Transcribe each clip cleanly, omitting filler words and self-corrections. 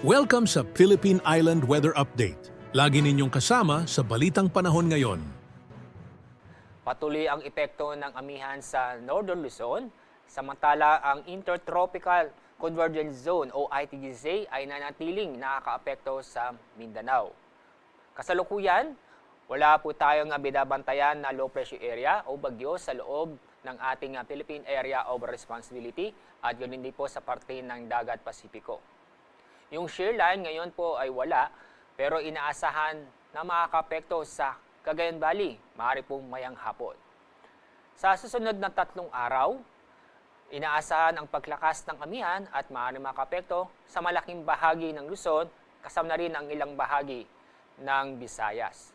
Welcome sa Philippine Island Weather Update. Lagi ninyong kasama sa Balitang Panahon ngayon. Patuloy ang epekto ng amihan sa Northern Luzon, samantala ang Intertropical Convergence Zone o ITGZ ay nanatiling nakakaapekto sa Mindanao. Kasalukuyan, wala po tayong binabantayan na low pressure area o bagyo sa loob ng ating Philippine Area of Responsibility at yun din po sa parte ng Dagat Pasipiko. Yung shear line ngayon po ay wala, pero inaasahan na makakaapekto sa Cagayan Valley, maaari pong mayang hapon. Sa susunod na 3 araw, inaasahan ang paglakas ng amihan at maaari makapekto sa malaking bahagi ng Luzon, kasama na rin ang ilang bahagi ng Visayas.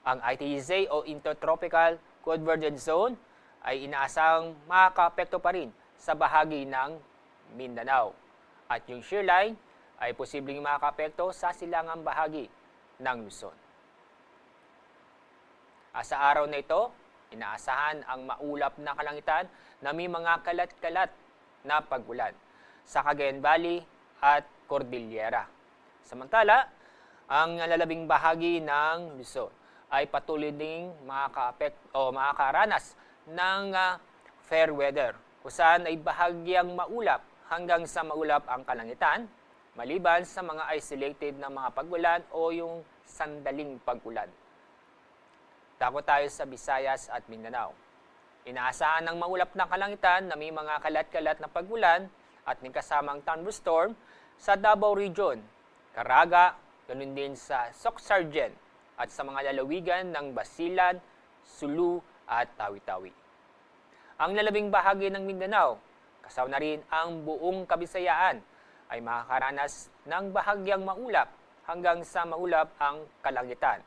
Ang ITEZ o Intertropical Convergence Zone ay inaasahang makakapekto pa rin sa bahagi ng Mindanao. At yung shear line ay posibleng makakapekto sa silangang bahagi ng Luzon. Sa araw na ito, inaasahan ang maulap na kalangitan na may mga kalat-kalat na pag-ulan sa Cagayan Valley at Cordillera. Samantala, ang lalabing bahagi ng Luzon ay patuloy ding makakaranas ng fair weather, kung saan ay bahagyang maulap hanggang sa maulap ang kalangitan, maliban sa mga isolated na mga pag-ulan o yung sandaling pag-ulan. Tako tayo sa Visayas at Mindanao. Inaasahan ng maulap na kalangitan na may mga kalat-kalat na pag-ulan at may kasamang thunderstorm sa Davao Region, Caraga, ganun din sa Soc-Sargen at sa mga lalawigan ng Basilan, Sulu at Tawi-Tawi. Ang lalabing bahagi ng Mindanao, kasama na rin ang buong Kabisayaan, ay makakaranas ng bahagyang maulap hanggang sa maulap ang kalangitan,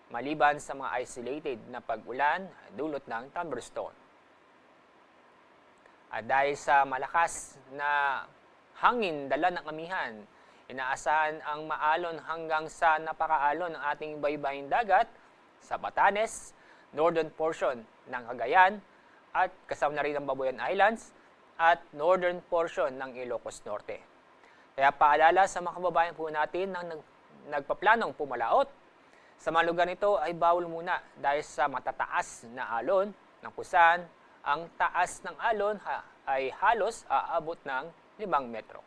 maliban sa mga isolated na pag-ulan dulot ng thunderstorm. At dahil sa malakas na hangin dala ng amihan, inaasahan ang maalon hanggang sa napakaalon ng ating baybaying dagat sa Batanes, northern portion ng Cagayan, at kasama na rin ang Babuyan Islands at northern portion ng Ilocos Norte. Kaya paalala sa mga kababayan po natin na nagpaplanong pumalaot, sa mga lugar nito ay bawal muna dahil sa matataas na alon ng kusan, ang taas ng alon ay halos aabot ng 5 metro.